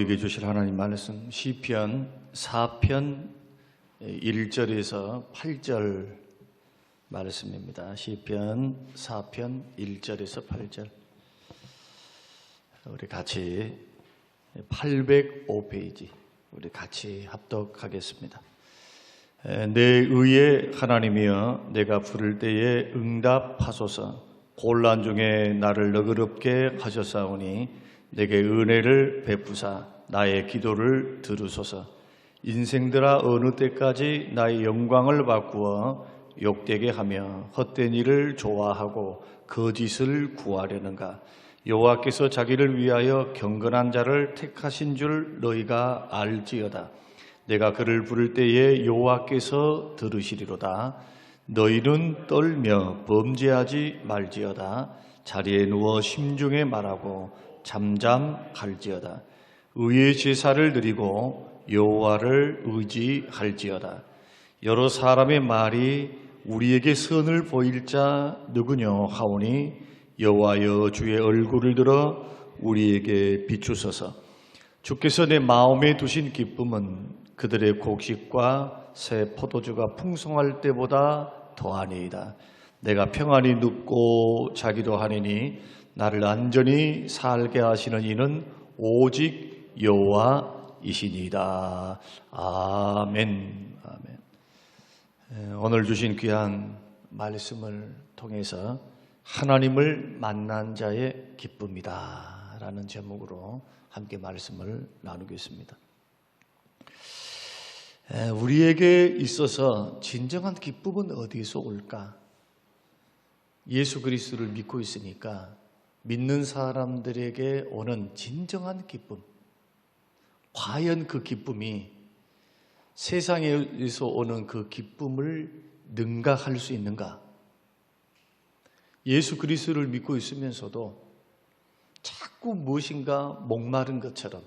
우리에게 주실 하나님 말씀 시편 4편 1절에서 8절 말씀입니다. 시편 4편 1절에서 8절. 우리 같이 805페이지 우리 같이 합독하겠습니다. 내 의의 하나님이여, 내가 부를 때에 응답하소서. 곤란 중에 나를 너그럽게 하셨사오니 내게 은혜를 베푸사 나의 기도를 들으소서. 인생들아, 어느 때까지 나의 영광을 바꾸어 욕되게 하며 헛된 일을 좋아하고 거짓을 구하려는가? 여호와께서 자기를 위하여 경건한 자를 택하신 줄 너희가 알지어다. 내가 그를 부를 때에 여호와께서 들으시리로다. 너희는 떨며 범죄하지 말지어다. 자리에 누워 심중에 말하고 잠잠할지어다. 의의 제사를 드리고 여호와를 의지할지어다. 여러 사람의 말이 우리에게 선을 보일 자 누구뇨 하오니 여호와여, 주의 얼굴을 들어 우리에게 비추소서. 주께서 내 마음에 두신 기쁨은 그들의 곡식과 새 포도주가 풍성할 때보다 더하니이다. 내가 평안히 눕고 자기도 하느니 나를 안전히 살게 하시는 이는 오직 여호와이시니이다. 아멘. 아멘. 오늘 주신 귀한 말씀을 통해서 하나님을 만난 자의 기쁨이다 라는 제목으로 함께 말씀을 나누겠습니다. 우리에게 있어서 진정한 기쁨은 어디서 올까? 예수 그리스도를 믿고 있으니까 믿는 사람들에게 오는 진정한 기쁨, 과연 그 기쁨이 세상에서 오는 그 기쁨을 능가할 수 있는가? 예수 그리스도를 믿고 있으면서도 자꾸 무엇인가 목마른 것처럼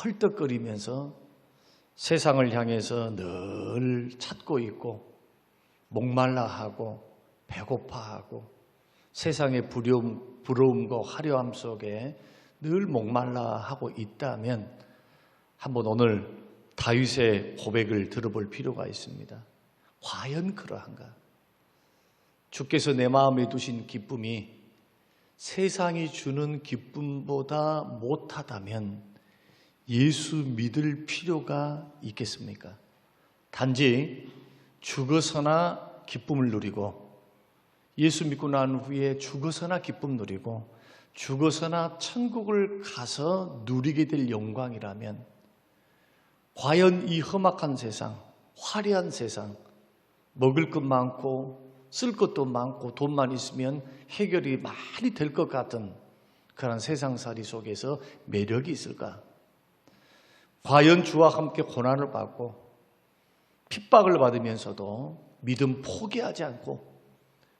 헐떡거리면서 세상을 향해서 늘 찾고 있고 목말라하고 배고파하고 세상의 부러움과 화려함 속에 늘 목말라하고 있다면 한번 오늘 다윗의 고백을 들어볼 필요가 있습니다. 과연 그러한가? 주께서 내 마음에 두신 기쁨이 세상이 주는 기쁨보다 못하다면 예수 믿을 필요가 있겠습니까? 단지 죽어서나 기쁨을 누리고 예수 믿고 난 후에 죽어서나 기쁨 누리고 죽어서나 천국을 가서 누리게 될 영광이라면 과연 이 험악한 세상, 화려한 세상, 먹을 것 많고 쓸 것도 많고 돈만 있으면 해결이 많이 될 것 같은 그런 세상살이 속에서 매력이 있을까? 과연 주와 함께 고난을 받고 핍박을 받으면서도 믿음 포기하지 않고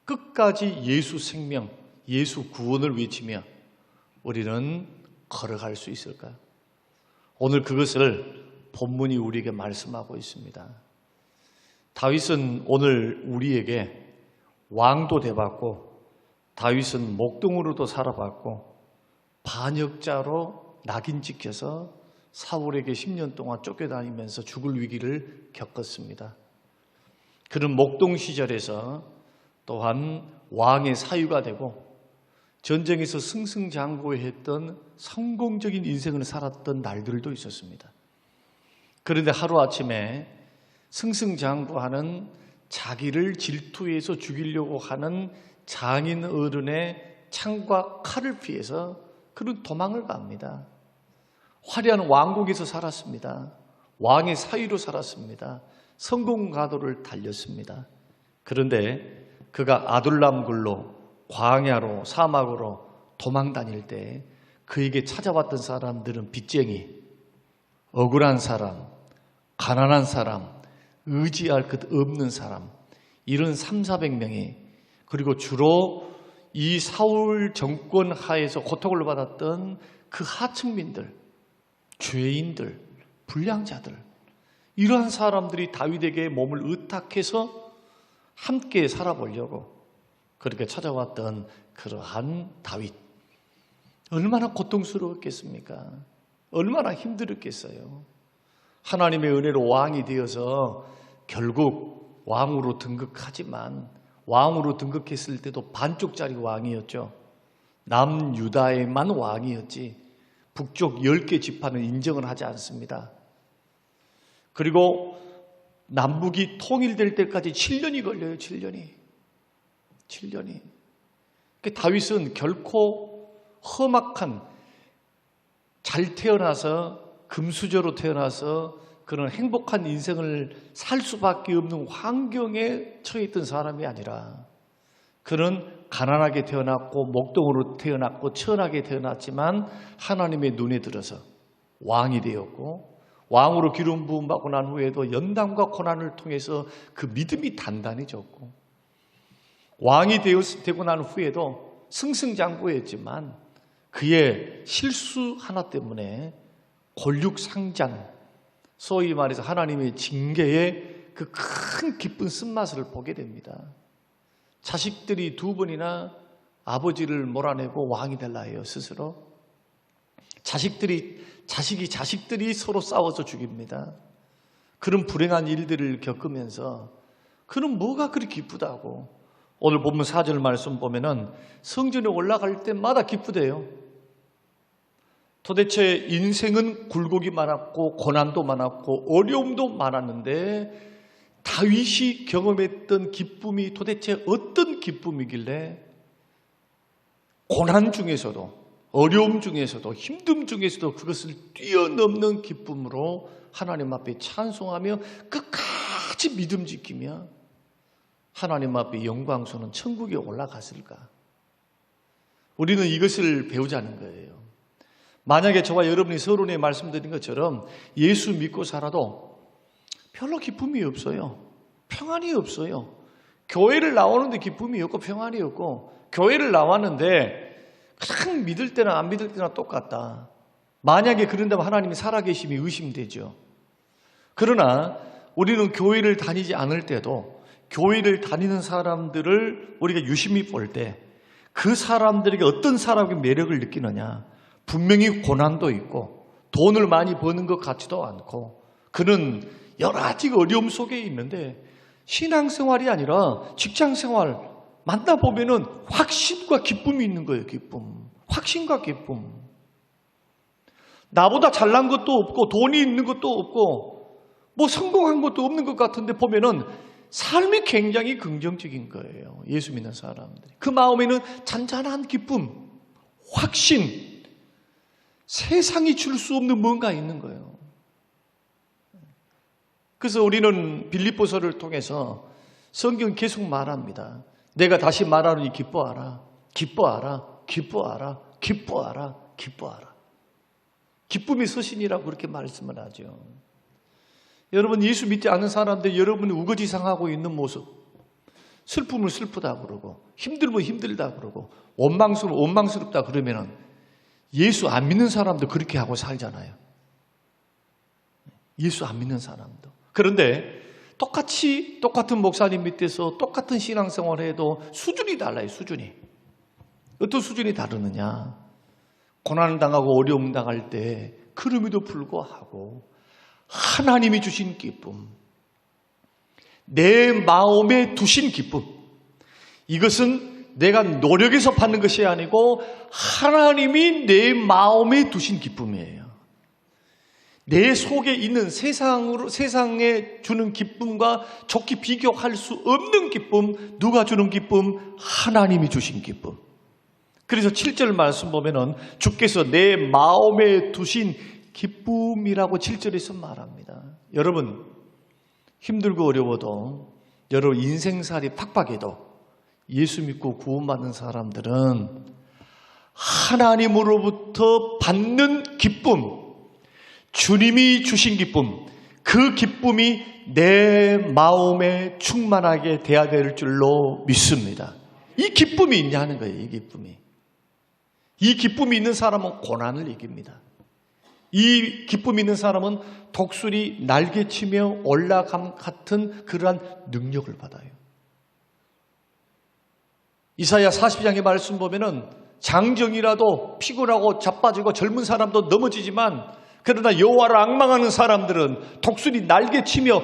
끝까지 예수 생명, 예수 구원을 외치며 우리는 걸어갈 수 있을까? 오늘 그것을 본문이 우리에게 말씀하고 있습니다. 다윗은 오늘 우리에게 왕도 돼봤고 다윗은 목동으로도 살아봤고 반역자로 낙인 찍혀서 사울에게 10년 동안 쫓겨다니면서 죽을 위기를 겪었습니다. 그는 목동 시절에서 또한 왕의 사유가 되고 전쟁에서 승승장구했던 성공적인 인생을 살았던 날들도 있었습니다. 그런데 하루아침에 승승장구하는 자기를 질투해서 죽이려고 하는 장인 어른의 창과 칼을 피해서 그는 도망을 갑니다. 화려한 왕국에서 살았습니다. 왕의 사위로 살았습니다. 성공가도를 달렸습니다. 그런데 그가 아둘람 굴로 광야로 사막으로 도망 다닐 때 그에게 찾아왔던 사람들은 빚쟁이, 억울한 사람, 가난한 사람, 의지할 것 없는 사람, 이런 300~400명이, 그리고 주로 이 사울 정권 하에서 고통을 받았던 그 하층민들, 죄인들, 불량자들, 이러한 사람들이 다윗에게 몸을 의탁해서 함께 살아보려고 그렇게 찾아왔던 그러한 다윗, 얼마나 고통스러웠겠습니까? 얼마나 힘들었겠어요. 하나님의 은혜로 왕이 되어서 결국 왕으로 등극하지만 왕으로 등극했을 때도 반쪽짜리 왕이었죠. 남유다에만 왕이었지 북쪽 10개 지파는 인정을 하지 않습니다. 그리고 남북이 통일될 때까지 7년이 걸려요. 7년이. 다윗은 결코 험악한 잘 태어나서 금수저로 태어나서 그런 행복한 인생을 살 수밖에 없는 환경에 처해 있던 사람이 아니라 그는 가난하게 태어났고 목동으로 태어났고 천하게 태어났지만 하나님의 눈에 들어서 왕이 되었고 왕으로 기름 부음 받고 난 후에도 연단과 고난을 통해서 그 믿음이 단단해졌고 왕이 되고 난 후에도 승승장구했지만 그의 실수 하나 때문에 골육상장, 소위 말해서 하나님의 징계의 그 큰 기쁜 쓴맛을 보게 됩니다. 자식들이 2번이나 아버지를 몰아내고 왕이 되려 해요. 스스로. 자식들이 서로 싸워서 죽입니다. 그런 불행한 일들을 겪으면서 그는 뭐가 그리 기쁘다고. 오늘 본문 4절 말씀 보면은 성전에 올라갈 때마다 기쁘대요. 도대체 인생은 굴곡이 많았고 고난도 많았고 어려움도 많았는데 다윗이 경험했던 기쁨이 도대체 어떤 기쁨이길래 고난 중에서도 어려움 중에서도 힘듦 중에서도 그것을 뛰어넘는 기쁨으로 하나님 앞에 찬송하며 끝까지 믿음 지키며 하나님 앞에 영광스러운 천국에 올라갔을까? 우리는 이것을 배우자는 거예요. 만약에 저와 여러분이 서론에 말씀드린 것처럼 예수 믿고 살아도 별로 기쁨이 없어요. 평안이 없어요. 교회를 나오는데 기쁨이 없고 평안이 없고 교회를 나왔는데 그냥 믿을 때나 안 믿을 때나 똑같다. 만약에 그런다면 하나님이 살아계심이 의심되죠. 그러나 우리는 교회를 다니지 않을 때도 교회를 다니는 사람들을 우리가 유심히 볼 때 그 사람들에게 어떤 사람의 매력을 느끼느냐. 분명히 고난도 있고 돈을 많이 버는 것 같지도 않고 그는 여러 가지 어려움 속에 있는데 신앙생활이 아니라 직장생활 만나보면은 확신과 기쁨이 있는 거예요. 기쁨. 확신과 기쁨. 나보다 잘난 것도 없고 돈이 있는 것도 없고 뭐 성공한 것도 없는 것 같은데 보면은 삶이 굉장히 긍정적인 거예요. 예수 믿는 사람들이. 그 마음에는 잔잔한 기쁨, 확신, 세상이 줄 수 없는 뭔가 있는 거예요. 그래서 우리는 빌립보서를 통해서 성경 계속 말합니다. 내가 다시 말하노니 기뻐하라, 기뻐하라, 기뻐하라, 기뻐하라, 기뻐하라. 기쁨의 서신이라고 그렇게 말씀을 하죠. 여러분 예수 믿지 않는 사람들 여러분이 우거지상하고 있는 모습 슬픔을 슬프다 그러고 힘들면 힘들다 그러고 원망스러워 원망스럽다 그러면은 예수 안 믿는 사람도 그렇게 하고 살잖아요. 예수 안 믿는 사람도. 그런데 똑같은 목사님 밑에서 똑같은 신앙생활을 해도 수준이 달라요. 수준이. 어떤 수준이 다르느냐. 고난을 당하고 어려움 당할 때 그럼에도 불구하고 하나님이 주신 기쁨, 내 마음에 두신 기쁨, 이것은 내가 노력해서 받는 것이 아니고 하나님이 내 마음에 두신 기쁨이에요. 내 속에 있는 세상에 주는 기쁨과 좋게 비교할 수 없는 기쁨, 누가 주는 기쁨? 하나님이 주신 기쁨. 그래서 7절 말씀 보면은 주께서 내 마음에 두신 기쁨이라고 7절에서 말합니다. 여러분 힘들고 어려워도 여러분 인생살이 팍팍해도 예수 믿고 구원받는 사람들은 하나님으로부터 받는 기쁨, 주님이 주신 기쁨, 그 기쁨이 내 마음에 충만하게 돼야 될 줄로 믿습니다. 이 기쁨이 있냐는 거예요. 이 기쁨이. 이 기쁨이 있는 사람은 고난을 이깁니다. 이 기쁨이 있는 사람은 독수리 날개치며 올라감 같은 그러한 능력을 받아요. 이사야 40장의 말씀 보면은 장정이라도 피곤하고 자빠지고 젊은 사람도 넘어지지만 그러나 여호와를 앙망하는 사람들은 독수리 날개치며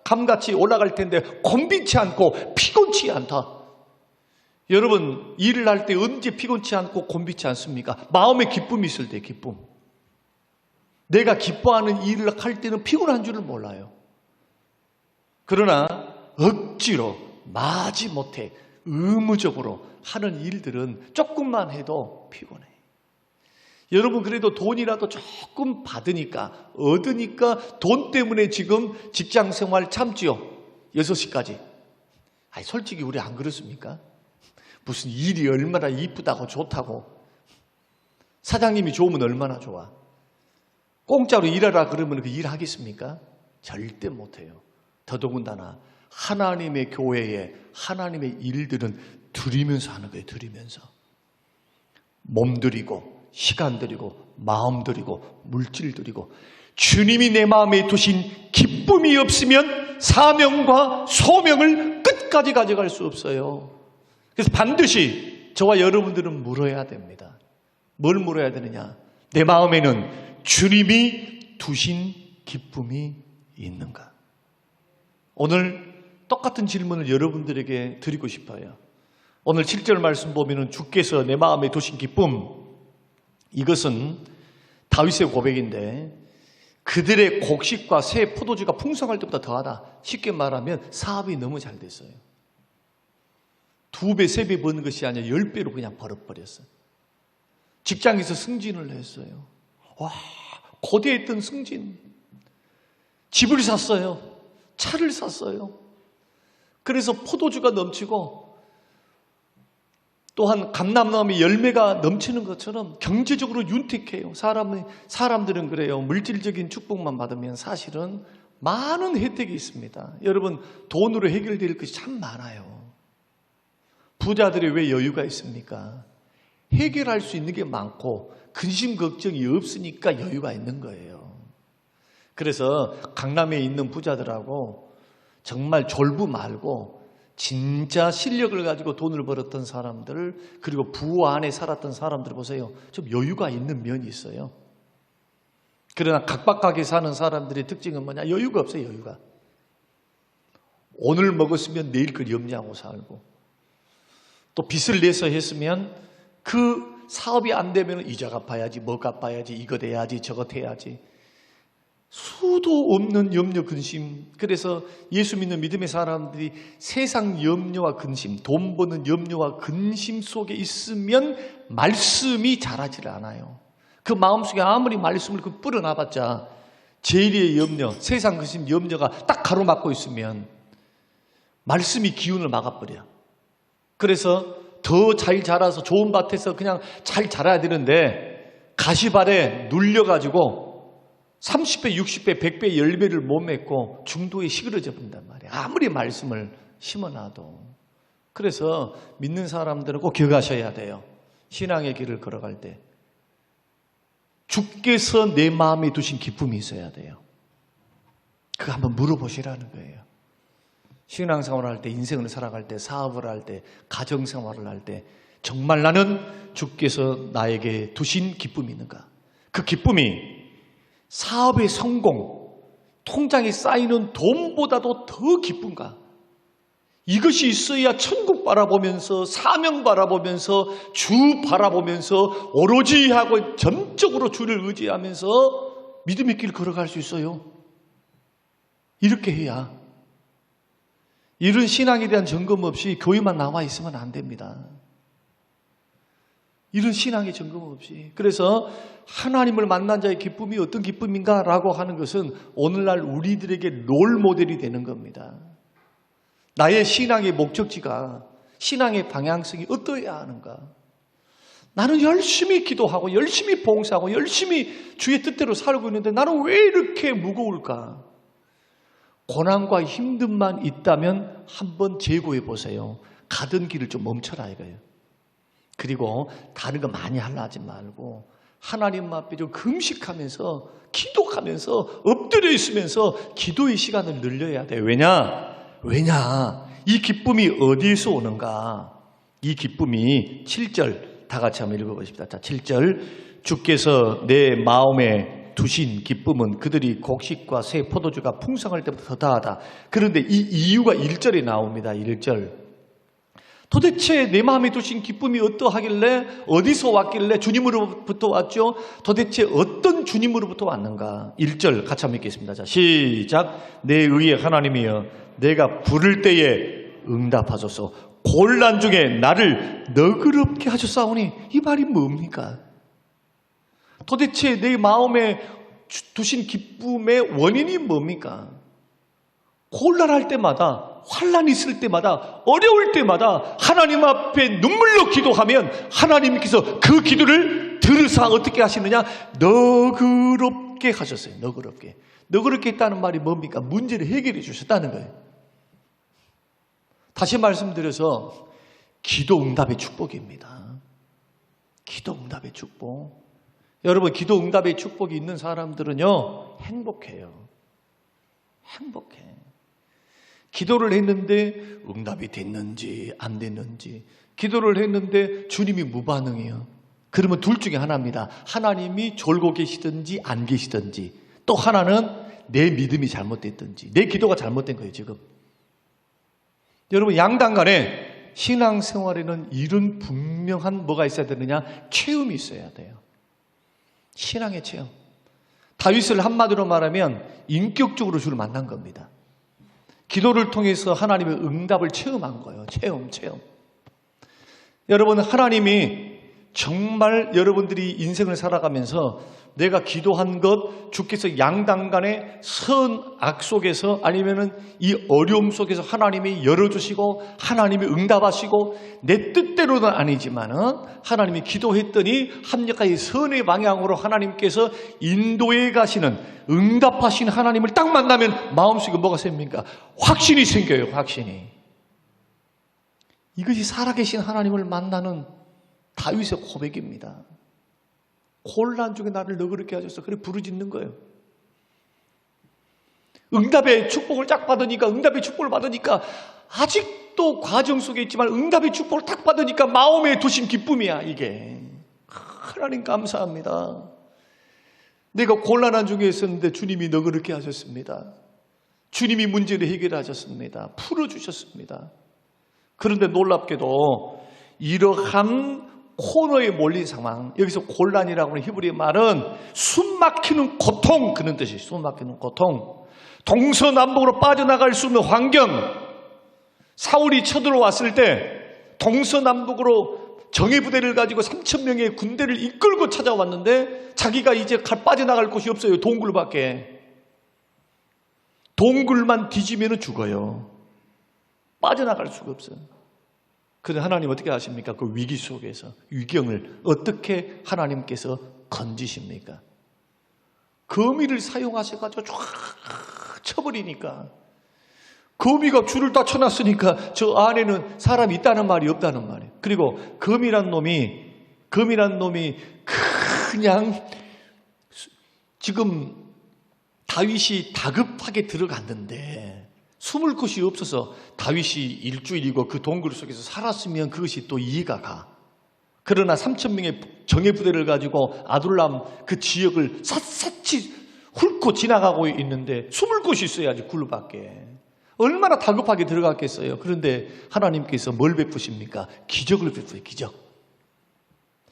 감같이 올라갈 텐데 곤비치 않고 피곤치 않다. 여러분, 일을 할 때 언제 피곤치 않고 곤비치 않습니까? 마음에 기쁨이 있을 때 기쁨. 내가 기뻐하는 일을 할 때는 피곤한 줄을 몰라요. 그러나 억지로 마지못해 의무적으로 하는 일들은 조금만 해도 피곤해. 여러분, 그래도 돈이라도 조금 받으니까, 얻으니까 돈 때문에 지금 직장 생활 참지요. 6시까지. 아니, 솔직히 우리 안 그렇습니까? 무슨 일이 얼마나 이쁘다고 좋다고. 사장님이 좋으면 얼마나 좋아. 공짜로 일하라 그러면 그 일 하겠습니까? 절대 못해요. 더더군다나 하나님의 교회에 하나님의 일들은 드리면서 하는 거예요. 드리면서. 몸 드리고 시간 드리고 마음 드리고 물질 드리고. 주님이 내 마음에 두신 기쁨이 없으면 사명과 소명을 끝까지 가져갈 수 없어요. 그래서 반드시 저와 여러분들은 물어야 됩니다. 뭘 물어야 되느냐? 내 마음에는 주님이 두신 기쁨이 있는가? 오늘 똑같은 질문을 여러분들에게 드리고 싶어요. 오늘 7절 말씀 보면은 주께서 내 마음에 두신 기쁨, 이것은 다윗의 고백인데 그들의 곡식과 새 포도주가 풍성할 때보다 더하다. 쉽게 말하면 사업이 너무 잘 됐어요. 2배, 3배 버는 것이 아니라 10배로 그냥 벌어버렸어요. 직장에서 승진을 했어요. 와, 고대했던 승진. 집을 샀어요. 차를 샀어요. 그래서 포도주가 넘치고 또한 감람나무의 열매가 넘치는 것처럼 경제적으로 윤택해요. 사람들은 그래요. 물질적인 축복만 받으면 사실은 많은 혜택이 있습니다. 여러분, 돈으로 해결될 것이 참 많아요. 부자들이 왜 여유가 있습니까? 해결할 수 있는 게 많고 근심 걱정이 없으니까 여유가 있는 거예요. 그래서 강남에 있는 부자들하고 정말 졸부 말고 진짜 실력을 가지고 돈을 벌었던 사람들, 그리고 부와 안에 살았던 사람들 보세요. 좀 여유가 있는 면이 있어요. 그러나 각박하게 사는 사람들의 특징은 뭐냐? 여유가 없어요. 여유가. 오늘 먹었으면 내일 걸 염려하고 살고, 또 빚을 내서 했으면 그 사업이 안 되면 이자 갚아야지, 뭐 갚아야지, 이거 돼야지, 저거 돼야지. 수도 없는 염려, 근심. 그래서 예수 믿는 믿음의 사람들이 세상 염려와 근심, 돈 버는 염려와 근심 속에 있으면 말씀이 자라질 않아요. 그 마음속에 아무리 말씀을 뿌려놔봤자 제일의 염려, 세상 근심, 염려가 딱 가로막고 있으면 말씀이 기운을 막아버려. 그래서 더 잘 자라서 좋은 밭에서 그냥 잘 자라야 되는데 가시발에 눌려가지고 30배, 60배, 100배, 10배를 못 맺고 중도에 시그러져 본단 말이에요. 아무리 말씀을 심어놔도. 그래서 믿는 사람들은 꼭 기억하셔야 돼요. 신앙의 길을 걸어갈 때 주께서 내 마음에 두신 기쁨이 있어야 돼요. 그거 한번 물어보시라는 거예요. 신앙생활을 할 때, 인생을 살아갈 때, 사업을 할 때, 가정생활을 할 때 정말 나는 주께서 나에게 두신 기쁨이 있는가? 그 기쁨이 사업의 성공, 통장에 쌓이는 돈보다도 더 기쁜가? 이것이 있어야 천국 바라보면서, 사명 바라보면서, 주 바라보면서 오로지 하고 전적으로 주를 의지하면서 믿음의 길 걸어갈 수 있어요. 이렇게 해야. 이런 신앙에 대한 점검 없이 교회만 나와 있으면 안 됩니다. 이런 신앙의 점검 없이. 그래서 하나님을 만난 자의 기쁨이 어떤 기쁨인가 라고 하는 것은 오늘날 우리들에게 롤 모델이 되는 겁니다. 나의 신앙의 목적지가, 신앙의 방향성이 어떠해야 하는가? 나는 열심히 기도하고 열심히 봉사하고 열심히 주의 뜻대로 살고 있는데 나는 왜 이렇게 무거울까? 고난과 힘듦만 있다면 한번 재고해 보세요. 가던 길을 좀 멈춰라 이거예요. 그리고 다른 거 많이 하려 하지 말고 하나님 앞에 좀 금식하면서 기도하면서 엎드려 있으면서 기도의 시간을 늘려야 돼요. 왜냐? 이 기쁨이 어디에서 오는가? 이 기쁨이 7절 다 같이 한번 읽어보십시다. 자, 7절 주께서 내 마음에 두신 기쁨은 그들이 곡식과 새 포도주가 풍성할 때부터 더하다. 그런데 이 이유가 1절에 나옵니다. 1절. 도대체 내 마음에 두신 기쁨이 어떠하길래, 어디서 왔길래 주님으로부터 왔죠? 도대체 어떤 주님으로부터 왔는가? 1절 같이 한번 읽겠습니다. 자, 시작. 내 의의 하나님이여 내가 부를 때에 응답하소서. 곤란 중에 나를 너그럽게 하셨사오니. 이 말이 뭡니까? 도대체 내 마음에 두신 기쁨의 원인이 뭡니까? 곤란할 때마다, 환난이 있을 때마다, 어려울 때마다 하나님 앞에 눈물로 기도하면 하나님께서 그 기도를 들으사 어떻게 하시느냐? 너그럽게 하셨어요. 너그럽게. 너그럽게 했다는 말이 뭡니까? 문제를 해결해 주셨다는 거예요. 다시 말씀드려서 기도 응답의 축복입니다. 기도 응답의 축복. 여러분, 기도 응답의 축복이 있는 사람들은요, 행복해요. 행복해. 기도를 했는데 응답이 됐는지 안 됐는지, 기도를 했는데 주님이 무반응이에요. 그러면 둘 중에 하나입니다. 하나님이 졸고 계시든지 안 계시든지, 또 하나는 내 믿음이 잘못됐든지, 내 기도가 잘못된 거예요, 지금. 여러분, 양당간에 신앙생활에는 이런 분명한 뭐가 있어야 되느냐? 체험이 있어야 돼요. 신앙의 체험. 다윗을 한마디로 말하면 인격적으로 주를 만난 겁니다. 기도를 통해서 하나님의 응답을 체험한 거예요. 체험. 여러분, 하나님이 정말 여러분들이 인생을 살아가면서 내가 기도한 것, 주께서 양당간의 선악 속에서, 아니면은 이 어려움 속에서 하나님이 열어주시고 하나님이 응답하시고, 내 뜻대로는 아니지만은 하나님이 기도했더니 합력하여 선의 방향으로 하나님께서 인도해 가시는, 응답하신 하나님을 딱 만나면 마음속에 뭐가 생깁니까? 확신이 생겨요. 확신이. 이것이 살아계신 하나님을 만나는 다윗의 고백입니다. 곤란 중에 나를 너그럽게 하셔서 그래 부르짖는 거예요. 응답의 축복을 딱 받으니까, 응답의 축복을 받으니까, 아직도 과정 속에 있지만 응답의 축복을 딱 받으니까 마음에 두신 기쁨이야, 이게. 하나님 감사합니다. 내가 곤란한 중에 있었는데 주님이 너그럽게 하셨습니다. 주님이 문제를 해결하셨습니다. 풀어주셨습니다. 그런데 놀랍게도 이러한 코너에 몰린 상황, 여기서 곤란이라고 하는 히브리 말은 숨막히는 고통, 그런 뜻이에요. 숨막히는 고통. 동서남북으로 빠져나갈 수 없는 환경. 사울이 쳐들어왔을 때 동서남북으로 정예부대를 가지고 3,000명의 군대를 이끌고 찾아왔는데 자기가 이제 빠져나갈 곳이 없어요. 동굴밖에. 동굴만 뒤지면 죽어요. 빠져나갈 수가 없어요. 그런데 하나님 어떻게 하십니까? 그 위기 속에서 위경을 어떻게 하나님께서 건지십니까? 거미를 사용하셔가지고 쫙 쳐버리니까, 거미가 줄을 다 쳐놨으니까 저 안에는 사람이 있다는 말이 없다는 말이에요. 그리고 거미란 놈이 그냥 지금 다윗이 다급하게 들어갔는데 숨을 곳이 없어서, 다윗이 일주일이고 그 동굴 속에서 살았으면 그것이 또 이해가 가. 그러나 3,000명의 정예부대를 가지고 아둘람 그 지역을 샅샅이 훑고 지나가고 있는데 숨을 곳이 있어야지, 굴밖에. 얼마나 다급하게 들어갔겠어요. 그런데 하나님께서 뭘 베푸십니까? 기적을 베푸세요. 기적.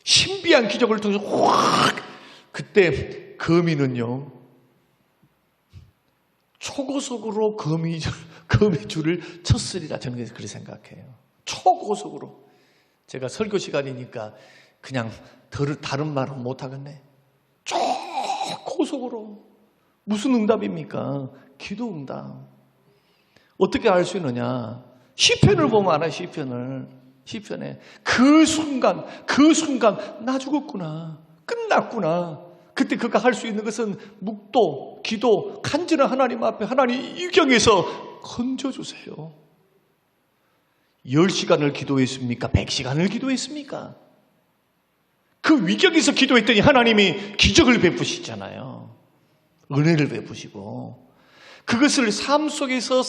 신비한 기적을 통해서 확, 그때 거미는요, 초고속으로 거미줄을 쳤으리라. 저는 그렇게 생각해요. 초고속으로. 제가 설교 시간이니까 그냥 다른 말은 못하겠네. 초고속으로. 무슨 응답입니까? 기도 응답. 어떻게 알 수 있느냐? 시편을 보면 알아요. 시편에 그 순간 나 죽었구나, 끝났구나. 그때 그가 할 수 있는 것은 묵도, 기도, 간절한 하나님 앞에, 하나님 위경에서 건져주세요. 10시간을 기도했습니까? 100시간을 기도했습니까? 그 위경에서 기도했더니 하나님이 기적을 베푸시잖아요. 은혜를 베푸시고, 그것을 삶 속에서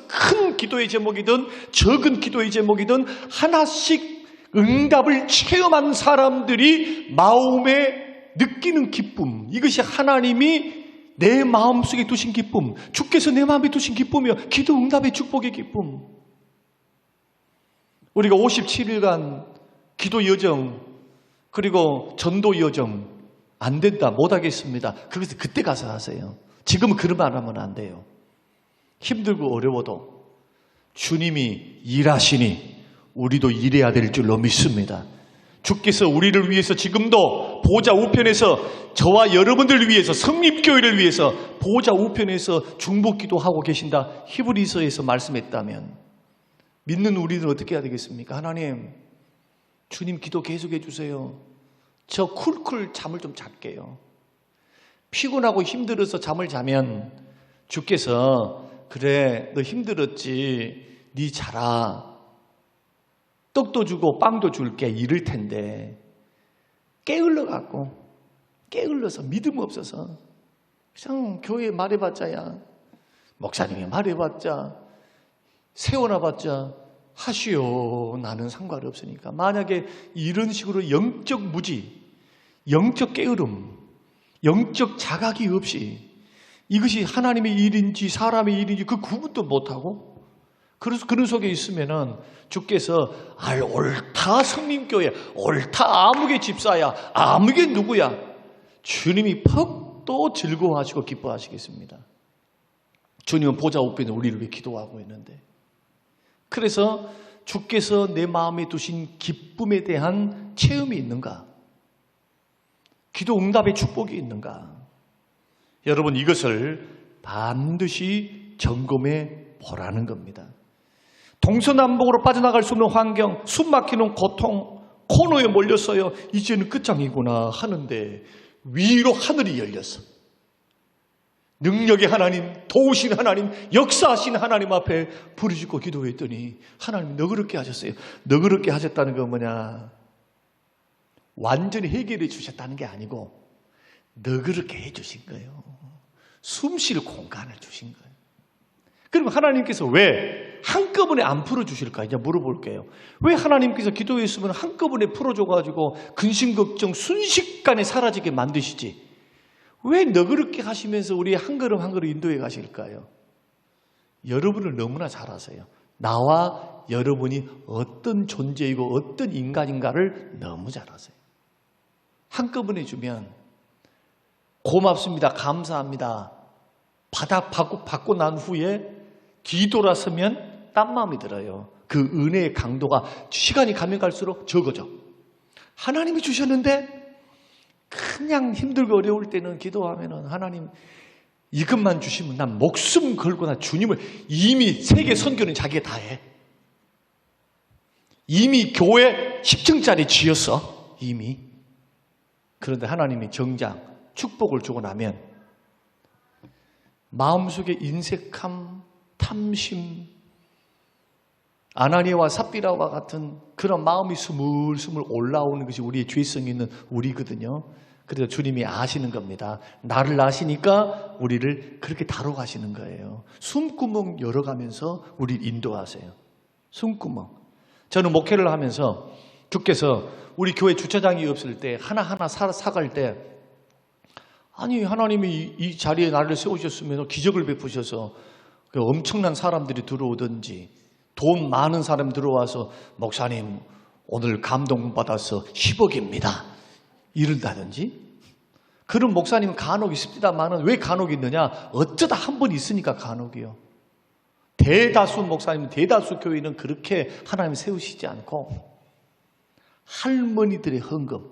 큰 기도의 제목이든 적은 기도의 제목이든 하나씩 응답을 체험한 사람들이 마음에 느끼는 기쁨, 이것이 하나님이 내 마음속에 두신 기쁨, 주께서 내 마음에 두신 기쁨이요, 기도 응답의 축복의 기쁨. 우리가 57일간 기도 여정, 그리고 전도 여정 안 된다, 못하겠습니다. 그것을 그때 가서 하세요. 지금은 그런 말 하면 안 돼요. 힘들고 어려워도 주님이 일하시니 우리도 일해야 될 줄로 믿습니다. 주께서 우리를 위해서 지금도 보좌 우편에서 저와 여러분들을 위해서, 성립교회를 위해서 보좌 우편에서 중보기도하고 계신다, 히브리서에서 말씀했다면 믿는 우리는 어떻게 해야 되겠습니까? 하나님, 주님 기도 계속해 주세요. 저 쿨쿨 잠을 좀 잘게요. 피곤하고 힘들어서 잠을 자면 주께서 그래, 너 힘들었지, 네 자라, 떡도 주고 빵도 줄게 이럴 텐데 깨을러서 믿음 없어서 그냥 교회에 말해봤자야, 목사님이 말해봤자, 세워놔봤자 하시오, 나는 상관없으니까. 만약에 이런 식으로 영적 무지, 영적 게으름, 영적 자각이 없이 이것이 하나님의 일인지 사람의 일인지 그 구분도 못하고, 그래서 그런 속에 있으면은 주께서 옳다 성림교회, 옳다 아무개 집사야, 아무개 누구야, 주님이 퍽도 즐거워하시고 기뻐하시겠습니다. 주님은 보좌 우편에 우리를 위해 기도하고 있는데, 그래서 주께서 내 마음에 두신 기쁨에 대한 체험이 있는가? 기도 응답의 축복이 있는가? 여러분, 이것을 반드시 점검해 보라는 겁니다. 동서남북으로 빠져나갈 수 없는 환경, 숨막히는 고통, 코너에 몰렸어요. 이제는 끝장이구나 하는데 위로 하늘이 열렸어. 능력의 하나님, 도우신 하나님, 역사하신 하나님 앞에 부르짖고 기도했더니 하나님이 너그럽게 하셨어요. 너그럽게 하셨다는 건 뭐냐? 완전히 해결해 주셨다는 게 아니고 너그럽게 해주신 거예요. 숨 쉴 공간을 주신 거예요. 그럼 하나님께서 왜 한꺼번에 안 풀어주실까? 이제 물어볼게요. 왜 하나님께서 기도했으면 한꺼번에 풀어줘가지고 근심걱정 순식간에 사라지게 만드시지? 왜 너그럽게 하시면서 우리 한 걸음 한 걸음 인도해 가실까요? 여러분을 너무나 잘 아세요. 나와 여러분이 어떤 존재이고 어떤 인간인가를 너무 잘 아세요. 한꺼번에 주면 고맙습니다, 감사합니다 받고 난 후에 뒤돌아서면 딴 마음이 들어요. 그 은혜의 강도가 시간이 가면 갈수록 적어져. 하나님이 주셨는데 그냥 힘들고 어려울 때는 기도하면은 하나님 이것만 주시면 난 목숨 걸고나 주님을, 이미 세계 선교는 자기가 다 해. 이미 교회 10층짜리 지었어. 이미. 그런데 하나님이 정작 축복을 주고 나면 마음속에 인색함, 탐심, 아나니아와 삽비라와 같은 그런 마음이 스물스물 올라오는 것이 우리의 죄성이 있는 우리거든요. 그래서 주님이 아시는 겁니다. 나를 아시니까 우리를 그렇게 다뤄가시는 거예요. 숨구멍 열어가면서 우리를 인도하세요. 숨구멍. 저는 목회를 하면서 주께서 우리 교회 주차장이 없을 때 하나하나 사갈 때, 아니 하나님이 이 자리에 나를 세우셨으면 기적을 베푸셔서 엄청난 사람들이 들어오든지 돈 많은 사람 들어와서 목사님 오늘 감동받아서 10억입니다 이런다든지. 그런 목사님은 간혹 있습니다만은 왜 간혹 있느냐? 어쩌다 한 번 있으니까 간혹이요. 대다수 목사님, 대다수 교회는 그렇게 하나님 세우시지 않고 할머니들의 헌금,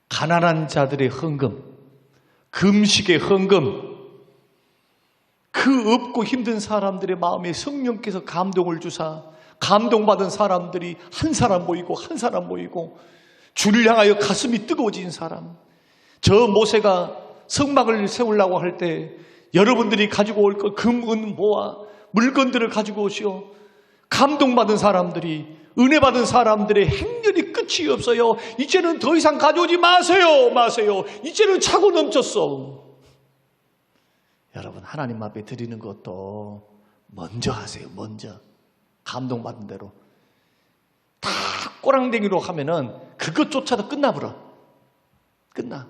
가난한 자들의 헌금, 금식의 헌금, 그 없고 힘든 사람들의 마음에 성령께서 감동을 주사 감동받은 사람들이 한 사람 모이고 한 사람 모이고 주를 향하여 가슴이 뜨거워진 사람. 저 모세가 성막을 세우려고 할 때 여러분들이 가지고 올 것 금, 은, 모아 물건들을 가지고 오시오. 감동받은 사람들이, 은혜 받은 사람들의 행렬이 끝이 없어요. 이제는 더 이상 가져오지 마세요. 이제는 차고 넘쳤어. 여러분, 하나님 앞에 드리는 것도 먼저 하세요. 먼저. 감동받은 대로. 다 꼬랑댕이로 하면은 그것조차도 끝나버려. 끝나.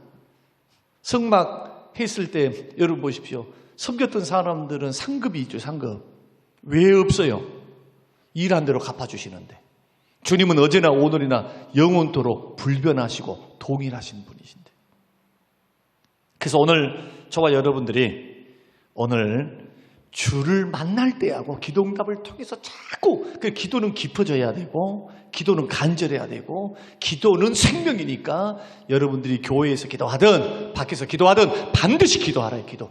성막 했을 때 여러분 보십시오. 섬겼던 사람들은 상급이 있죠. 상급. 왜 없어요? 일한 대로 갚아주시는데. 주님은 어제나 오늘이나 영원토록 불변하시고 동일하신 분이신데. 그래서 오늘 저와 여러분들이 오늘 주를 만날 때하고 기도응답을 통해서 자꾸 기도는 깊어져야 되고 기도는 간절해야 되고 기도는 생명이니까 여러분들이 교회에서 기도하든 밖에서 기도하든 반드시 기도하라요. 기도.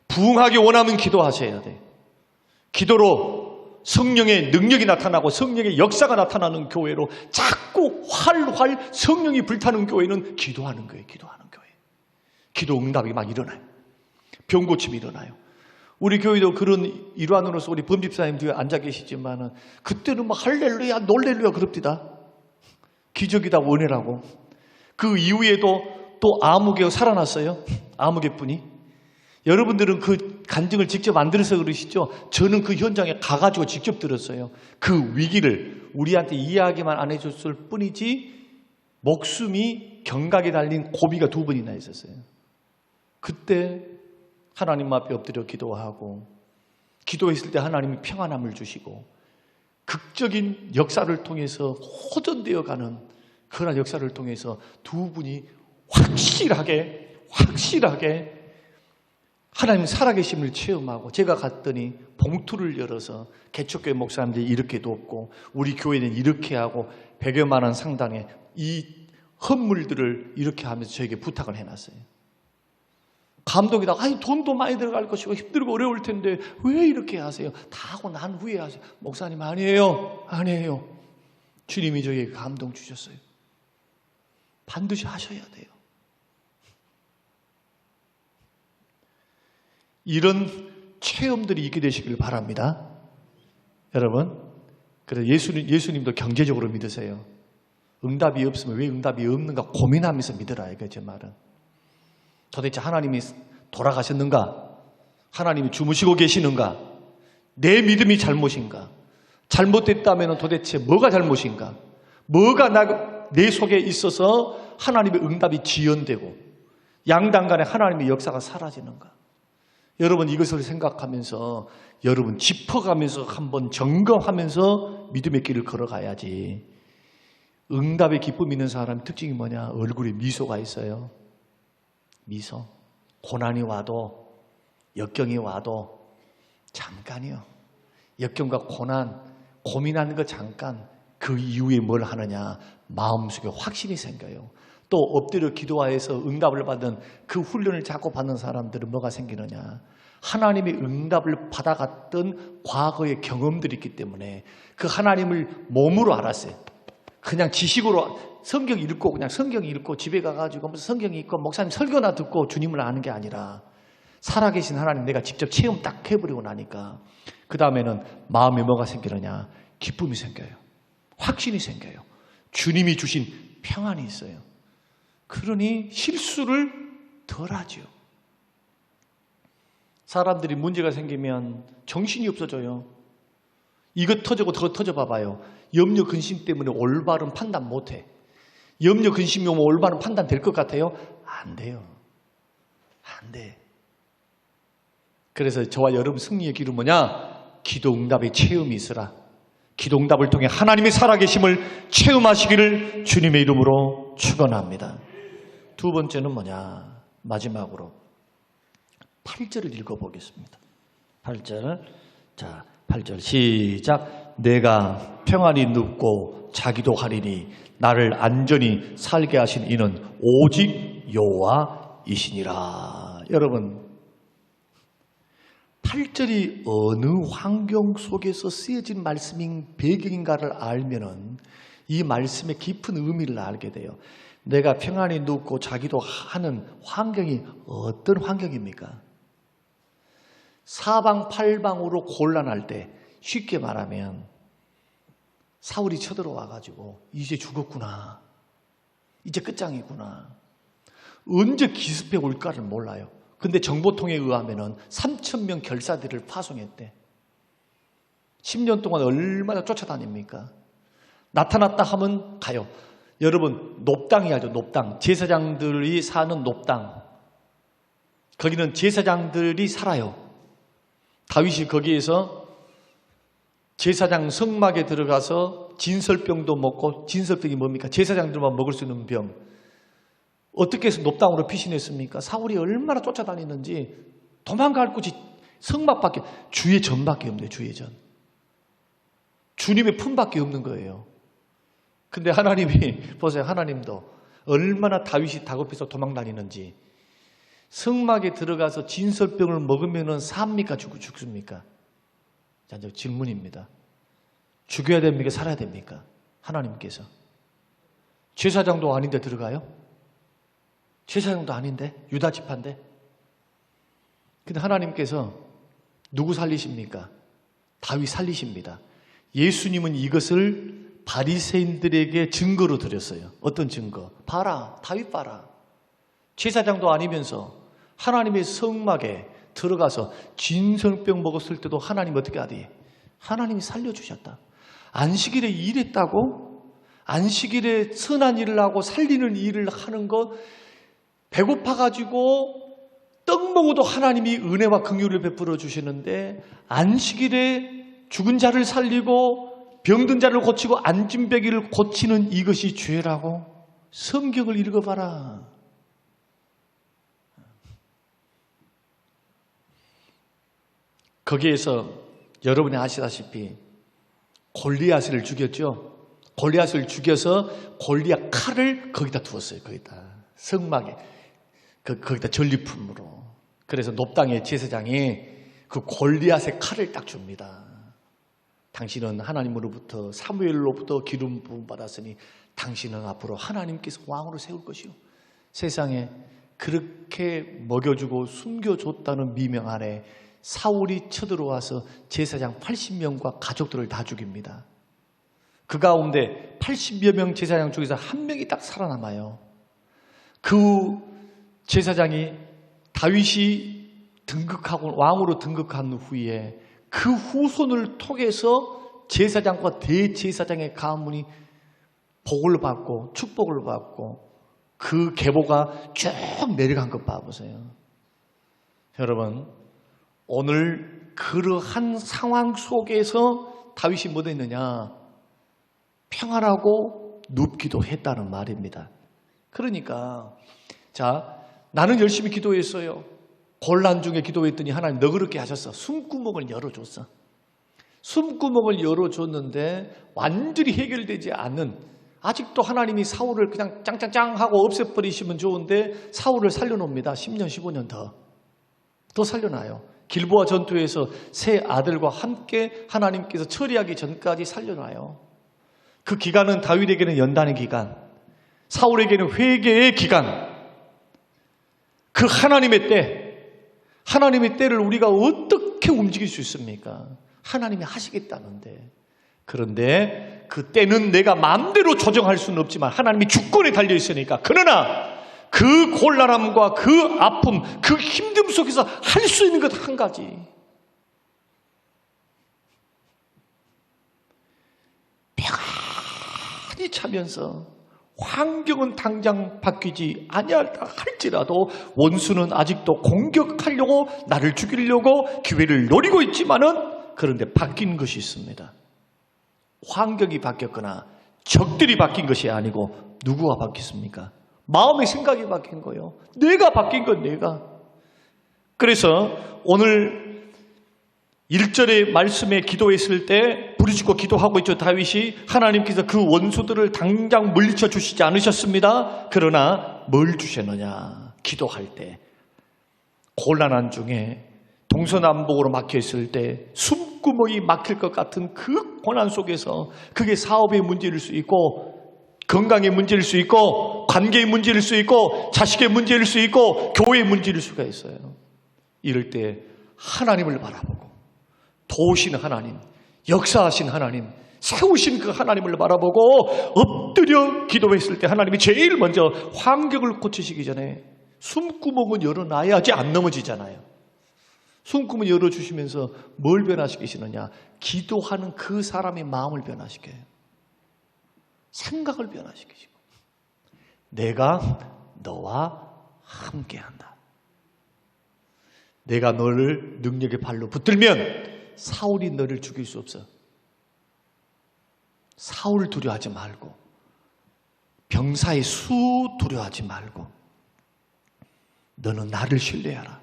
부흥하기 원하면 기도하셔야 돼요. 기도로 성령의 능력이 나타나고 성령의 역사가 나타나는 교회로 자꾸 활활 성령이 불타는 교회는 기도하는 거예요. 기도 응답이 막 일어나요. 병고침이 일어나요. 우리 교회도 그런 일환으로서 우리 범집사님 뒤에 앉아 계시지만은 그때는 막 할렐루야 놀렐루야 그럽디다. 기적이다 원해라고. 그 이후에도 또 아무개 살아났어요. 아무개 분이. 여러분들은 그 간증을 직접 만들어서 그러시죠. 저는 그 현장에 가가지고 직접 들었어요. 그 위기를 우리한테 이야기만 안 해줬을 뿐이지 목숨이 경각에 달린 고비가 2번이나 있었어요. 그때 하나님 앞에 엎드려 기도하고 기도했을 때 하나님이 평안함을 주시고 극적인 역사를 통해서 호전되어가는 그런 역사를 통해서 2분이 확실하게 하나님 살아계심을 체험하고 제가 갔더니 봉투를 열어서 개척교회 목사님들이 이렇게 돕고 우리 교회는 이렇게 하고 100여만 원 상당의 이 헌물들을 이렇게 하면서 저에게 부탁을 해놨어요. 감독이다. 아니 돈도 많이 들어갈 것이고 힘들고 어려울 텐데 왜 이렇게 하세요? 다 하고 난 후에 하세요. 목사님 아니에요. 주님이 저에게 감동 주셨어요. 반드시 하셔야 돼요. 이런 체험들이 있게 되시길 바랍니다. 여러분, 그래서 예수님도 경제적으로 믿으세요. 응답이 없으면 왜 응답이 없는가 고민하면서 믿으라 이거 제 말은. 도대체 하나님이 돌아가셨는가? 하나님이 주무시고 계시는가? 내 믿음이 잘못인가? 잘못됐다면 도대체 뭐가 잘못인가? 뭐가 내 속에 있어서 하나님의 응답이 지연되고 양당 간에 하나님의 역사가 사라지는가? 여러분 이것을 생각하면서 여러분 짚어가면서 한번 점검하면서 믿음의 길을 걸어가야지. 응답의 기쁨 있는 사람의 특징이 뭐냐? 얼굴에 미소가 있어요. 미소. 고난이 와도 역경이 와도 잠깐이요. 역경과 고난 고민하는 거 잠깐. 그 이후에 뭘 하느냐? 마음속에 확신이 생겨요. 또 엎드려 기도하여서 응답을 받은 그 훈련을 자꾸 받는 사람들은 뭐가 생기느냐? 하나님의 응답을 받아갔던 과거의 경험들이 있기 때문에 그 하나님을 몸으로 알았어요. 그냥 지식으로 성경 읽고 그냥 성경 읽고 집에 가가지고 무슨 성경 읽고 목사님 설교나 듣고 주님을 아는 게 아니라 살아계신 하나님 내가 직접 체험 딱 해버리고 나니까 그 다음에는 마음에 뭐가 생기느냐? 기쁨이 생겨요. 확신이 생겨요. 주님이 주신 평안이 있어요. 그러니 실수를 덜 하죠. 사람들이 문제가 생기면 정신이 없어져요. 이것 터지고 저것 터져 봐봐요. 염려 근심 때문에 올바른 판단 못해. 염려 근심이 오면 올바른 판단 될 것 같아요? 안 돼요. 안 돼. 그래서 저와 여러분 승리의 길은 뭐냐? 기도 응답의 체험이 있으라. 기도 응답을 통해 하나님의 살아계심을 체험하시기를 주님의 이름으로 축원합니다. 2번째는 뭐냐? 마지막으로 8절을 읽어보겠습니다. 8절. 자, 8절 시작. 내가 평안히 눕고 자기도 하리니 나를 안전히 살게 하신 이는 오직 여호와이시니라. 여러분 8절이 어느 환경 속에서 쓰여진 말씀인 배경인가를 알면은 이 말씀의 깊은 의미를 알게 돼요. 내가 평안히 눕고 자기도 하는 환경이 어떤 환경입니까? 사방팔방으로 곤란할 때 쉽게 말하면 사울이 쳐들어와가지고 이제 죽었구나. 이제 끝장이구나. 언제 기습해 올까를 몰라요. 근데 정보통에 의하면 3,000명 결사들을 파송했대. 10년 동안 얼마나 쫓아다닙니까? 나타났다 하면 가요. 여러분 높당이 알죠? 높당. 제사장들이 사는 높당. 거기는 제사장들이 살아요. 다윗이 거기에서 제사장 성막에 들어가서 진설병도 먹고, 진설병이 뭡니까? 제사장들만 먹을 수 있는 병. 어떻게 해서 높당으로 피신했습니까? 사울이 얼마나 쫓아다니는지 도망갈 곳이 성막밖에, 주의 전밖에 없네요. 주의 전. 주님의 품밖에 없는 거예요. 근데 하나님이 보세요. 하나님도 얼마나 다윗이 다급해서 도망다니는지. 성막에 들어가서 진설병을 먹으면 삽니까? 죽습니까? 자, 이제 질문입니다. 죽여야 됩니까? 살아야 됩니까? 하나님께서. 제사장도 아닌데 들어가요? 제사장도 아닌데? 유다 지파인데? 근데 하나님께서 누구 살리십니까? 다윗 살리십니다. 예수님은 이것을 바리새인들에게 증거로 드렸어요. 어떤 증거? 봐라, 다윗 봐라. 제사장도 아니면서 하나님의 성막에 들어가서 진설병 먹었을 때도 하나님 어떻게 하디? 하나님이 살려주셨다. 안식일에 일했다고? 안식일에 선한 일을 하고 살리는 일을 하는 것, 배고파가지고 떡 먹어도 하나님이 은혜와 긍휼을 베풀어 주시는데, 안식일에 죽은 자를 살리고 병든 자를 고치고 안진병이를 고치는 이것이 죄라고? 성경을 읽어봐라. 거기에서 여러분이 아시다시피 골리앗을 죽였죠. 골리앗을 죽여서 골리앗 칼을 거기다 두었어요. 거기다 성막에, 거기다 전리품으로. 그래서 높당의 제사장이 그 골리앗의 칼을 딱 줍니다. 당신은 하나님으로부터, 사무엘로부터 기름 부음 받았으니 당신은 앞으로 하나님께서 왕으로 세울 것이요. 세상에 그렇게 먹여주고 숨겨줬다는 미명 아래 사울이 쳐들어와서 제사장 80명과 가족들을 다 죽입니다. 그 가운데 80여 명 제사장 중에서 한 명이 딱 살아남아요. 그 제사장이 다윗이 등극하고 왕으로 등극한 후에 그 후손을 통해서 제사장과 대제사장의 가문이 복을 받고 축복을 받고 그 계보가 쭉 내려간 것 봐보세요. 여러분, 오늘 그러한 상황 속에서 다윗이 뭐 됐느냐? 평안하고 눕기도 했다는 말입니다. 그러니까 자, 나는 열심히 기도했어요. 곤란 중에 기도했더니 하나님 너그럽게 하셨어. 숨구멍을 열어줬어. 숨구멍을 열어줬는데 완전히 해결되지 않는, 아직도 하나님이 사울을 그냥 짱짱짱 하고 없애버리시면 좋은데 사울을 살려놓습니다. 10년 15년 더 살려놔요. 길보아 전투에서 세 아들과 함께 하나님께서 처리하기 전까지 살려놔요. 그 기간은 다윗에게는 연단의 기간, 사울에게는 회개의 기간. 그 하나님의 때를 우리가 어떻게 움직일 수 있습니까? 하나님이 하시겠다는데. 그런데 그 때는 내가 마음대로 조정할 수는 없지만 하나님이 주권에 달려 있으니까. 그러나 그 곤란함과 그 아픔, 그 힘듦 속에서 할 수 있는 것 한 가지. 평안히 차면서 환경은 당장 바뀌지 아니하다 할지라도 원수는 아직도 공격하려고, 나를 죽이려고 기회를 노리고 있지만은, 그런데 바뀐 것이 있습니다. 환경이 바뀌었거나 적들이 바뀐 것이 아니고 누구가 바뀌었습니까? 마음의 생각이 바뀐 거예요. 내가 바뀐 건 내가. 그래서 오늘 1절의 말씀에 기도했을 때 부르짖고 기도하고 있죠. 다윗이 하나님께서 그 원수들을 당장 물리쳐 주시지 않으셨습니다. 그러나 뭘 주셨느냐? 기도할 때 곤란한 중에 동서남북으로 막혀있을 때 숨구멍이 막힐 것 같은 그 고난 속에서, 그게 사업의 문제일 수 있고 건강의 문제일 수 있고 관계의 문제일 수 있고 자식의 문제일 수 있고 교회의 문제일 수가 있어요. 이럴 때 하나님을 바라보고, 도우신 하나님, 역사하신 하나님, 세우신 그 하나님을 바라보고 엎드려 기도했을 때 하나님이 제일 먼저 환경을 고치시기 전에 숨구멍은 열어놔야지 안 넘어지잖아요. 숨구멍 열어주시면서 뭘 변화시키시느냐? 기도하는 그 사람의 마음을 변화시켜요. 생각을 변화시키시고. 내가 너와 함께한다. 내가 너를 능력의 발로 붙들면 사울이 너를 죽일 수 없어. 사울 두려워하지 말고, 병사의 수 두려워하지 말고, 너는 나를 신뢰하라.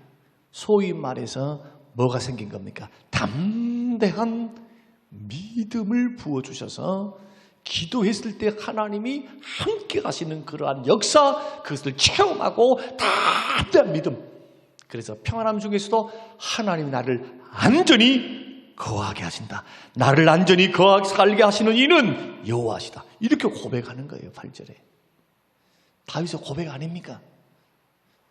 소위 말해서 뭐가 생긴 겁니까? 담대한 믿음을 부어주셔서 기도했을 때 하나님이 함께 하시는 그러한 역사, 그것을 체험하고 담대한 믿음. 그래서 평안함 중에서도 하나님이 나를 안전히 거하게 하신다. 나를 안전히 거하게 살게 하시는 이는 여호와시다. 이렇게 고백하는 거예요. 8절에. 다윗의 고백 아닙니까?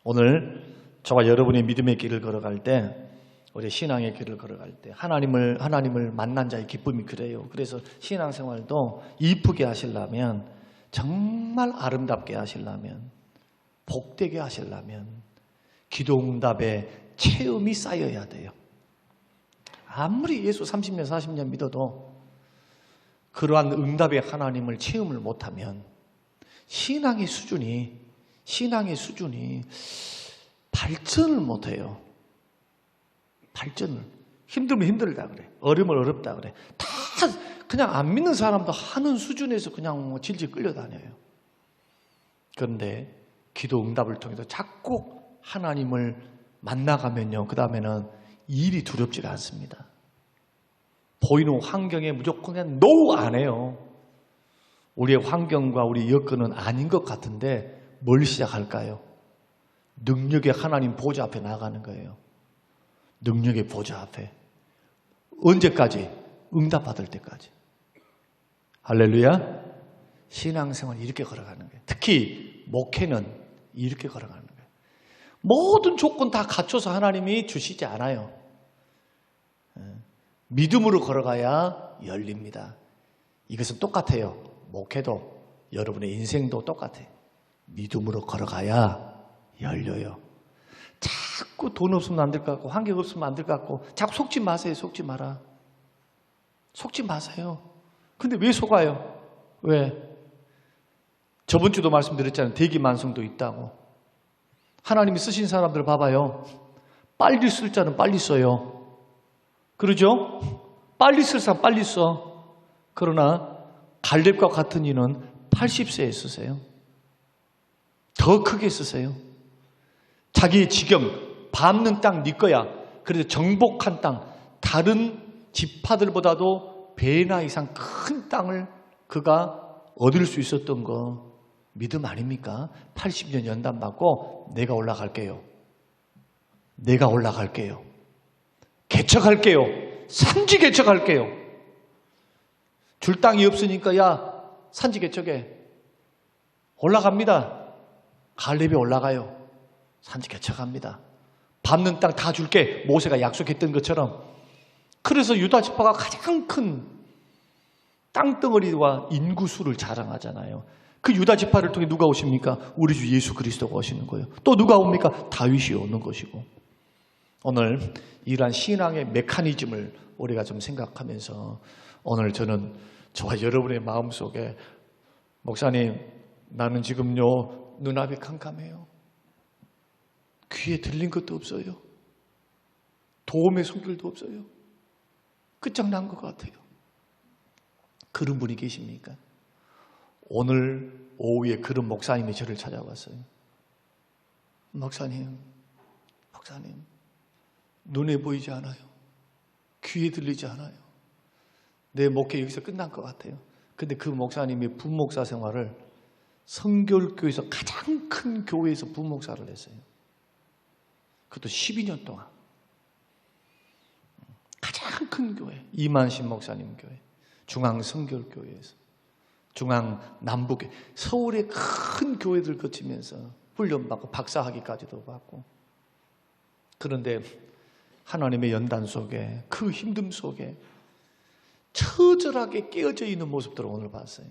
오늘 저와 여러분이 믿음의 길을 걸어갈 때, 우리 신앙의 길을 걸어갈 때 하나님을 만난 자의 기쁨이 그래요. 그래서 신앙생활도 이쁘게 하시려면, 정말 아름답게 하시려면, 복되게 하시려면 기도응답의 체험이 쌓여야 돼요. 아무리 예수 30년 40년 믿어도 그러한 응답의 하나님을 체험을 못하면 신앙의 수준이 발전을 못해요. 발전을. 힘들면 힘들다 그래. 어려우면 어렵다 그래. 다 그냥 안 믿는 사람도 하는 수준에서 그냥 질질 끌려다녀요. 그런데 기도 응답을 통해서 자꾸 하나님을 만나가면요, 그 다음에는 일이 두렵지가 않습니다. 보이는 환경에 무조건 그냥 노 안 해요. 우리의 환경과 우리 여건은 아닌 것 같은데 뭘 시작할까요? 능력의 하나님 보좌 앞에 나가는 거예요. 능력의 보좌 앞에. 언제까지? 응답받을 때까지. 할렐루야. 신앙생활 이렇게 걸어가는 거예요. 특히 목회는 이렇게 걸어가는 거예요. 모든 조건 다 갖춰서 하나님이 주시지 않아요. 믿음으로 걸어가야 열립니다. 이것은 똑같아요. 목회도, 여러분의 인생도 똑같아요. 믿음으로 걸어가야 열려요. 자꾸 돈 없으면 안 될 것 같고, 환경 없으면 안 될 것 같고, 자꾸 속지 마세요. 속지 마라. 속지 마세요. 근데 왜 속아요? 왜? 저번 주도 말씀드렸잖아요. 대기만성도 있다고. 하나님이 쓰신 사람들 봐봐요. 빨리 쓸 자는 빨리 써요. 그러죠? 빨리 쓸 사람 빨리 써. 그러나 갈렙과 같은 이는 80세에 쓰세요. 더 크게 쓰세요. 자기의 지경, 밟는 땅 네 거야. 그래서 정복한 땅, 다른 지파들보다도 배나 이상 큰 땅을 그가 얻을 수 있었던 거 믿음 아닙니까? 80년 연단 받고 내가 올라갈게요. 내가 올라갈게요. 개척할게요. 산지 개척할게요. 줄 땅이 없으니까 야 산지 개척해. 올라갑니다. 갈렙이 올라가요. 산지 개척합니다. 밟는 땅 다 줄게. 모세가 약속했던 것처럼. 그래서 유다 지파가 가장 큰 땅덩어리와 인구수를 자랑하잖아요. 그 유다 지파를 통해 누가 오십니까? 우리 주 예수 그리스도가 오시는 거예요. 또 누가 옵니까? 다윗이 오는 것이고. 오늘 이러한 신앙의 메커니즘을 우리가 좀 생각하면서 오늘 저는 저와 여러분의 마음속에 목사님 나는 지금요 눈앞이 캄캄해요. 귀에 들린 것도 없어요. 도움의 손길도 없어요. 끝장난 것 같아요. 그런 분이 계십니까? 오늘 오후에 그런 목사님이 저를 찾아왔어요. 목사님 눈에 보이지 않아요. 귀에 들리지 않아요. 내 목회 여기서 끝난 것 같아요. 근데 그 목사님이 부목사 생활을 성결교회에서 가장 큰 교회에서 부목사를 했어요. 그것도 12년 동안. 가장 큰 교회, 이만신 목사님 교회, 중앙성결교회에서, 중앙남북교회, 서울의 큰 교회들 거치면서 훈련받고 박사학위까지도 받고. 그런데 하나님의 연단 속에, 그 힘듦 속에 처절하게 깨어져 있는 모습들을 오늘 봤어요.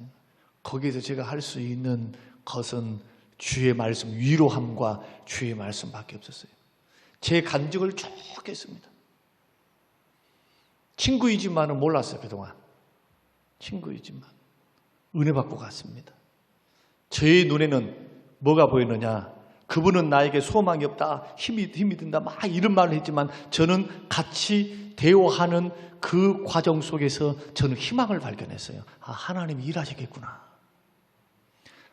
거기에서 제가 할 수 있는 것은 주의 말씀, 위로함과 주의 말씀밖에 없었어요. 제 간증을 쭉 했습니다. 친구이지만은 몰랐어요, 그동안. 친구이지만 은혜 받고 갔습니다. 저의 눈에는 뭐가 보이느냐? 그분은 나에게 소망이 없다, 힘이 든다, 막 이런 말을 했지만 저는 같이 대화하는 그 과정 속에서 저는 희망을 발견했어요. 아, 하나님이 일하시겠구나.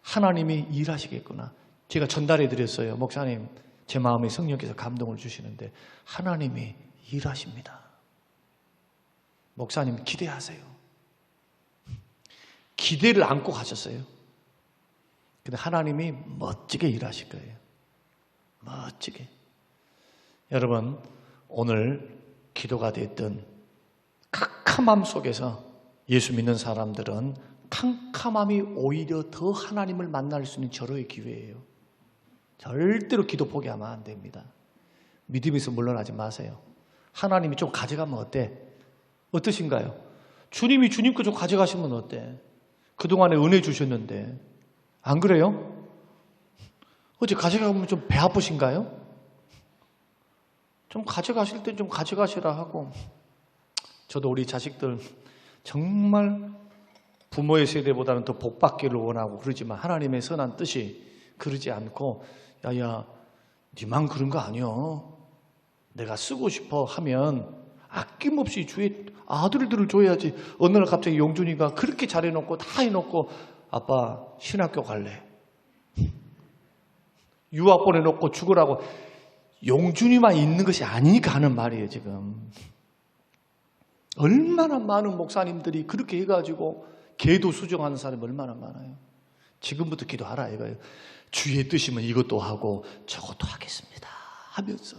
하나님이 일하시겠구나. 제가 전달해 드렸어요. 목사님, 제 마음에 성령께서 감동을 주시는데 하나님이 일하십니다. 목사님 기대하세요. 기대를 안고 가셨어요. 근데 하나님이 멋지게 일하실 거예요. 멋지게. 여러분, 오늘 기도가 됐든 캄캄함 속에서 예수 믿는 사람들은 캄캄함이 오히려 더 하나님을 만날 수 있는 절호의 기회예요. 절대로 기도 포기하면 안 됩니다. 믿음에서 물러나지 마세요. 하나님이 좀 가져가면 어때? 어떠신가요? 주님이 주님 거 좀 가져가시면 어때? 그동안에 은혜 주셨는데 안 그래요? 어제 가져가면 좀 배 아프신가요? 좀 가져가실 때 좀 가져가시라 하고. 저도 우리 자식들 정말 부모의 세대보다는 더 복받기를 원하고 그러지만 하나님의 선한 뜻이 그러지 않고 야야 니만 그런 거 아니여. 내가 쓰고 싶어 하면 아낌없이 주의 아들들을 줘야지. 어느 날 갑자기 용준이가 그렇게 잘해놓고 다 해놓고 아빠 신학교 갈래. 유학 보내놓고 죽으라고. 용준이만 있는 것이 아니니까 하는 말이에요 지금. 얼마나 많은 목사님들이 그렇게 해가지고 계도 수정하는 사람이 얼마나 많아요. 지금부터 기도하라 이거예요. 주의 뜻이면 이것도 하고 저것도 하겠습니다 하면서.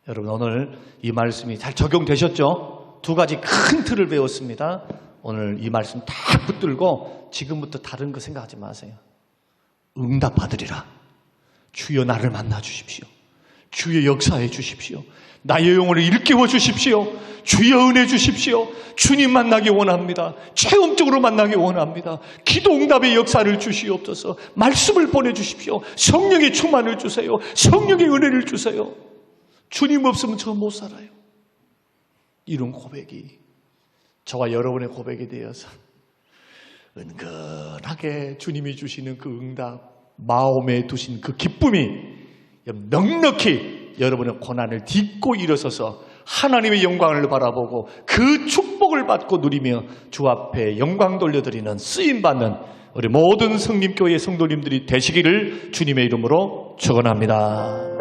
여러분 오늘 이 말씀이 잘 적용되셨죠? 두 가지 큰 틀을 배웠습니다. 오늘 이 말씀 다 붙들고 지금부터 다른 거 생각하지 마세요. 응답받으리라. 주여 나를 만나 주십시오. 주의 역사해 주십시오. 나의 영혼을 일깨워 주십시오. 주여 은혜 주십시오. 주님 만나기 원합니다. 체험적으로 만나기 원합니다. 기도 응답의 역사를 주시옵소서. 말씀을 보내주십시오. 성령의 충만을 주세요. 성령의 은혜를 주세요. 주님 없으면 저 못 살아요. 이런 고백이 저와 여러분의 고백이 되어서 은근하게 주님이 주시는 그 응답, 마음에 두신 그 기쁨이 넉넉히 여러분의 고난을 딛고 일어서서 하나님의 영광을 바라보고 그 축복을 받고 누리며 주 앞에 영광 돌려드리는 쓰임받는 우리 모든 성림교회 성도님들이 되시기를 주님의 이름으로 축원합니다.